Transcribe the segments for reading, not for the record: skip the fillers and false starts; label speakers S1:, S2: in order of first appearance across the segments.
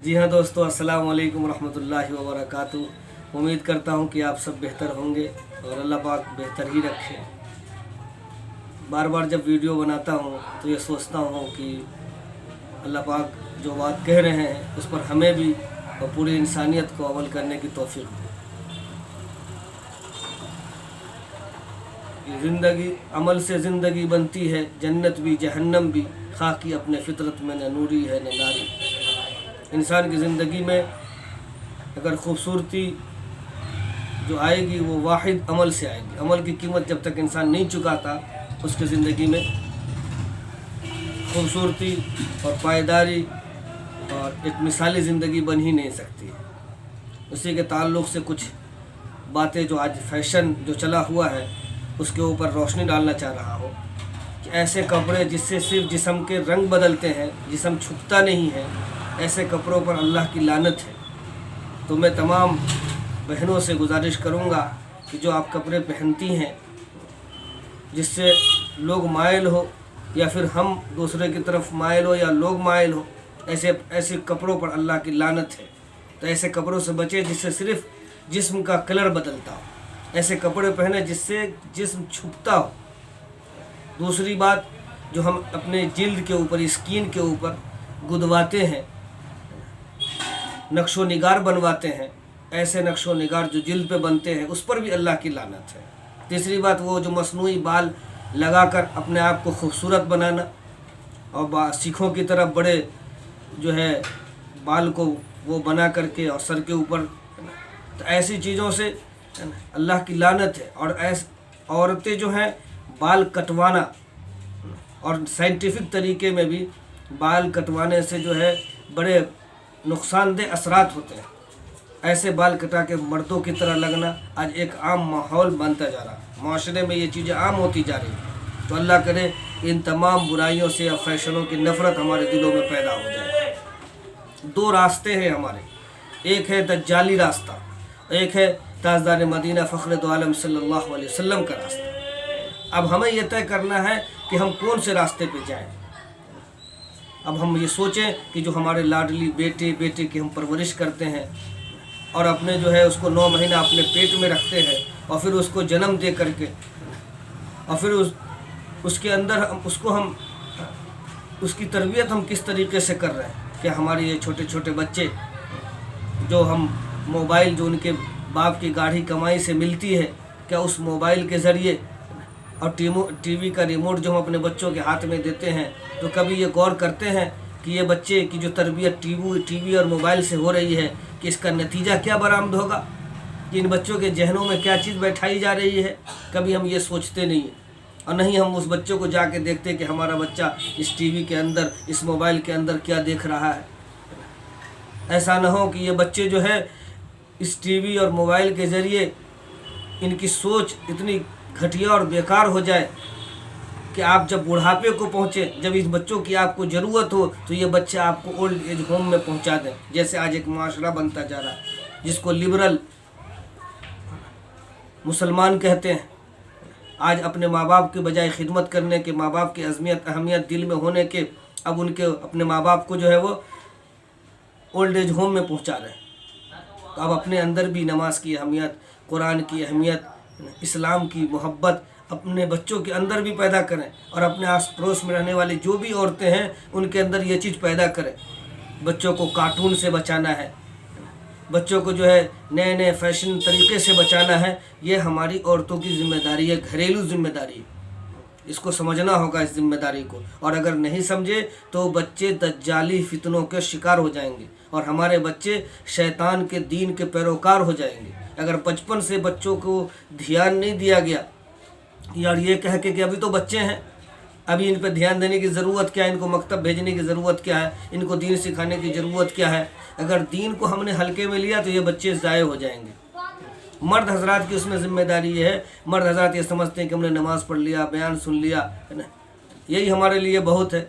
S1: जी हाँ दोस्तों, अस्सलाम वालेकुम रहमतुल्लाहि व बरकातुहू। उम्मीद करता हूँ कि आप सब बेहतर होंगे और अल्लाह पाक बेहतर ही रखे। बार बार जब वीडियो बनाता हूँ तो ये सोचता हूँ कि अल्लाह पाक जो बात कह रहे हैं उस पर हमें भी और पूरी इंसानियत को अमल करने की तौफीक दे। ये ज़िंदगी अमल से ज़िंदगी बनती है, जन्नत भी जहन्नम भी, खाकी अपने फितरत में न नूरी है न नारी। इंसान की ज़िंदगी में अगर खूबसूरती जो आएगी वो वाहिद अमल से आएगी। अमल की कीमत जब तक इंसान नहीं चुकाता उसकी ज़िंदगी में खूबसूरती और पायदारी और एक मिसाली ज़िंदगी बन ही नहीं सकती है। उसी के ताल्लुक़ से कुछ बातें जो आज फैशन जो चला हुआ है उसके ऊपर रोशनी डालना चाह रहा हूँ कि ऐसे कपड़े जिससे सिर्फ जिस्म के रंग बदलते हैं, जिस्म छुपता नहीं है, ऐसे कपड़ों पर अल्लाह की लानत है। तो मैं तमाम बहनों से गुजारिश करूँगा कि जो आप कपड़े पहनती हैं जिससे लोग माइल हो या फिर हम दूसरे की तरफ माइल हो या लोग माइल हो, ऐसे कपड़ों पर अल्लाह की लानत है। तो ऐसे कपड़ों से बचें जिससे सिर्फ जिस्म का कलर बदलता हो। ऐसे कपड़े पहने जिससे जिस्म छुपता हो। दूसरी बात, जो हम अपने जिल्द के ऊपर, स्किन के ऊपर गुदवाते हैं, नक्शो निगार बनवाते हैं, ऐसे नक्शो निगार जो जिल्द पे बनते हैं उस पर भी अल्लाह की लानत है। तीसरी बात, वो जो मसनूई बाल लगाकर अपने आप को खूबसूरत बनाना और सिखों की तरफ बड़े जो है बाल को वो बना करके और सर के ऊपर, तो ऐसी चीज़ों से अल्लाह की लानत है। और औरतें जो हैं बाल कटवाना और साइंटिफिक तरीके में भी बाल कटवाने से जो है बड़े नुकसानदेह असरात होते हैं। ऐसे बाल कटा के मर्दों की तरह लगना आज एक आम माहौल बनता जा रहा है। माशरे में ये चीज़ें आम होती जा रही हैं। तो अल्लाह करे इन तमाम बुराइयों से या फैशनों की नफ़रत हमारे दिलों में पैदा हो जाए। दो रास्ते हैं हमारे, एक है दज्जाली रास्ता, एक है ताजदार मदीना फ़ख्र दो आलम सल्लल्लाहु अलैहि वसल्लम का रास्ता। अब हमें यह तय करना है कि हम कौन से रास्ते पे जाएं। अब हम ये सोचें कि जो हमारे लाडली बेटे की हम परवरिश करते हैं और अपने जो है उसको 9 महीना अपने पेट में रखते हैं और फिर उसको जन्म दे करके और फिर उसके अंदर हम उसकी तरबियत हम किस तरीके से कर रहे हैं। कि हमारे ये छोटे छोटे बच्चे जो हम मोबाइल जो उनके बाप की गाढ़ी कमाई से मिलती है, क्या उस मोबाइल के ज़रिए और टीवी का रिमोट जो हम अपने बच्चों के हाथ में देते हैं, तो कभी ये गौर करते हैं कि ये बच्चे की जो तरबियत टीवी और मोबाइल से हो रही है कि इसका नतीजा क्या बरामद होगा, कि इन बच्चों के जहनों में क्या चीज़ बैठाई जा रही है। कभी हम ये सोचते नहीं हैं और नहीं हम उस बच्चों को जाके देखते कि हमारा बच्चा इस टीवी के अंदर, इस मोबाइल के अंदर क्या देख रहा है। ऐसा ना हो कि ये बच्चे जो है इस टीवी और मोबाइल के ज़रिए इनकी सोच इतनी घटिया और बेकार हो जाए कि आप जब बुढ़ापे को पहुँचे, जब इस बच्चों की आपको ज़रूरत हो, तो ये बच्चे आपको ओल्ड एज होम में पहुँचा दें। जैसे आज एक माशरा बनता जा रहा है जिसको लिबरल मुसलमान कहते हैं। आज अपने माँ बाप के बजाय खिदमत करने के, माँ बाप की अहमियत दिल में होने के, अब उनके अपने माँ बाप को जो है वो ओल्ड एज होम में पहुँचा रहे हैं। तो अब अपने अंदर भी नमाज की अहमियत, कुरान की अहमियत, इस्लाम की मोहब्बत अपने बच्चों के अंदर भी पैदा करें और अपने आस पड़ोस में रहने वाली जो भी औरतें हैं उनके अंदर ये चीज़ पैदा करें। बच्चों को कार्टून से बचाना है, बच्चों को जो है नए नए फैशन तरीके से बचाना है। ये हमारी औरतों की ज़िम्मेदारी है, घरेलू ज़िम्मेदारी है। इसको समझना होगा इस ज़िम्मेदारी को, और अगर नहीं समझे तो बच्चे दज्जाली फितनों के शिकार हो जाएंगे और हमारे बच्चे शैतान के दीन के पैरोकार हो जाएंगे। अगर बचपन से बच्चों को ध्यान नहीं दिया गया, यार ये कह के कि अभी तो बच्चे हैं, अभी इन पर ध्यान देने की ज़रूरत क्या है, इनको मकतब भेजने की ज़रूरत क्या है, इनको दीन सिखाने की ज़रूरत क्या है। अगर दीन को हमने हल्के में लिया तो ये बच्चे ज़ाये हो जाएंगे। मर्द हजरात की उसमें ज़िम्मेदारी ये है, मर्द हजरात ये समझते हैं कि हमने नमाज़ पढ़ लिया, बयान सुन लिया, है ना, यही हमारे लिए बहुत है।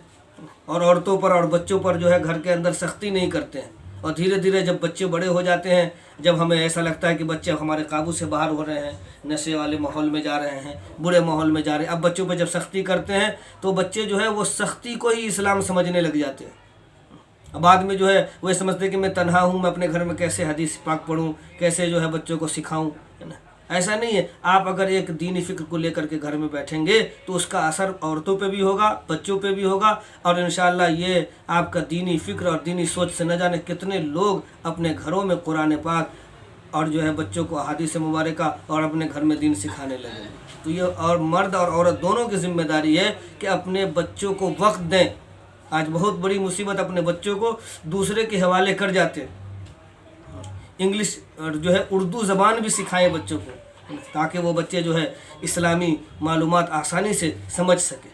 S1: और औरतों पर और बच्चों पर जो है घर के अंदर सख्ती नहीं करते हैं। और धीरे धीरे जब बच्चे बड़े हो जाते हैं, जब हमें ऐसा लगता है कि बच्चे हमारे काबू से बाहर हो रहे हैं, नशे वाले माहौल में जा रहे हैं, बुरे माहौल में जा रहे हैं, अब बच्चों पर जब सख्ती करते हैं तो बच्चे जो है वो सख्ती को ही इस्लाम समझने लग जाते हैं। بعد میں جو ہے وہ سمجھتے کہ میں تنہا ہوں، میں اپنے گھر میں کیسے حدیث پاک پڑھوں، کیسے جو ہے بچوں کو سکھاؤں، ہے نا؟ ایسا نہیں ہے. آپ اگر ایک دینی فکر کو لے کر کے گھر میں بیٹھیں گے تو اس کا اثر عورتوں پہ بھی ہوگا، بچوں پہ بھی ہوگا، اور انشاءاللہ یہ آپ کا دینی فکر اور دینی سوچ سے نہ جانے کتنے لوگ اپنے گھروں میں قرآن پاک اور جو ہے بچوں کو احادیث مبارکہ اور اپنے گھر میں دین سکھانے لگے. تو یہ اور مرد اور عورت دونوں کی ذمہ داری ہے کہ اپنے بچوں کو وقت دیں. آج بہت بڑی مصیبت، اپنے بچوں کو دوسرے کے حوالے کر جاتے ہیں. انگلش اور جو ہے اردو زبان بھی سکھائیں بچوں کو تاکہ وہ بچے جو ہے اسلامی معلومات آسانی سے سمجھ سکیں.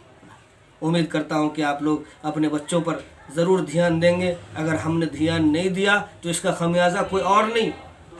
S1: امید کرتا ہوں کہ آپ لوگ اپنے بچوں پر ضرور دھیان دیں گے. اگر ہم نے دھیان نہیں دیا تو اس کا خمیازہ کوئی اور نہیں،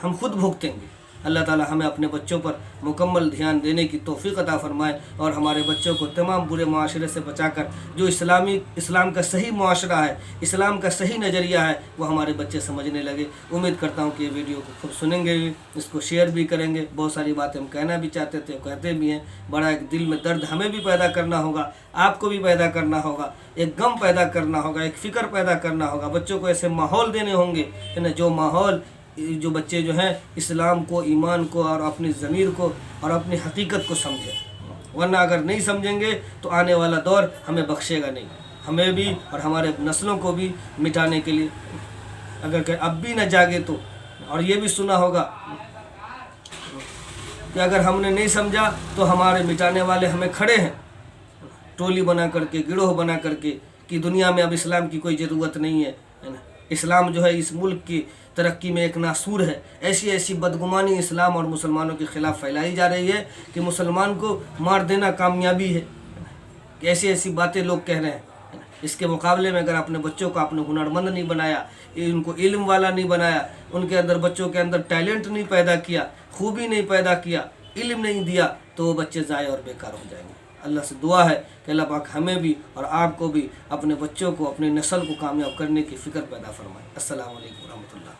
S1: ہم خود بھگتیں گے. اللہ تعالی ہمیں اپنے بچوں پر مکمل دھیان دینے کی توفیق عطا فرمائے اور ہمارے بچوں کو تمام برے معاشرے سے بچا کر جو اسلام کا صحیح معاشرہ ہے، اسلام کا صحیح نظریہ ہے، وہ ہمارے بچے سمجھنے لگے. امید کرتا ہوں کہ یہ ویڈیو کو خوب سنیں گے، اس کو شیئر بھی کریں گے. بہت ساری باتیں ہم کہنا بھی چاہتے تھے، کہتے بھی ہیں. بڑا ایک دل میں درد ہمیں بھی پیدا کرنا ہوگا، آپ کو بھی پیدا کرنا ہوگا، ایک غم پیدا کرنا ہوگا، ایک فکر پیدا کرنا ہوگا. بچوں کو ایسے ماحول دینے ہوں گے جو ماحول جو بچے جو ہیں اسلام کو، ایمان کو اور اپنی ضمیر کو اور اپنی حقیقت کو سمجھیں. ورنہ اگر نہیں سمجھیں گے تو آنے والا دور ہمیں بخشے گا نہیں. ہمیں بھی اور ہمارے نسلوں کو بھی مٹانے کے لیے اگر کہ اب بھی نہ جاگے تو. اور یہ بھی سنا ہوگا کہ اگر ہم نے نہیں سمجھا تو ہمارے مٹانے والے ہمیں کھڑے ہیں ٹولی بنا کر کے، گروہ بنا کر کے، کہ دنیا میں اب اسلام کی کوئی ضرورت نہیں ہے. اسلام جو ہے اس ملک کی ترقی میں ایک ناسور ہے. ایسی بدگمانی اسلام اور مسلمانوں کے خلاف پھیلائی جا رہی ہے کہ مسلمان کو مار دینا کامیابی ہے. کہ ایسی باتیں لوگ کہہ رہے ہیں. اس کے مقابلے میں اگر اپنے بچوں کو آپ نے ہنرمند نہیں بنایا، ان کو علم والا نہیں بنایا، ان کے اندر بچوں کے اندر ٹیلنٹ نہیں پیدا کیا، خوبی نہیں پیدا کیا، علم نہیں دیا، تو وہ بچے ضائع اور بیکار ہو جائیں گے. اللہ سے دعا ہے کہ اللہ پاک ہمیں بھی اور آپ کو بھی اپنے بچوں کو، اپنی نسل کو کامیاب کرنے کی فکر پیدا فرمائے. السلام علیکم ورحمۃ اللہ.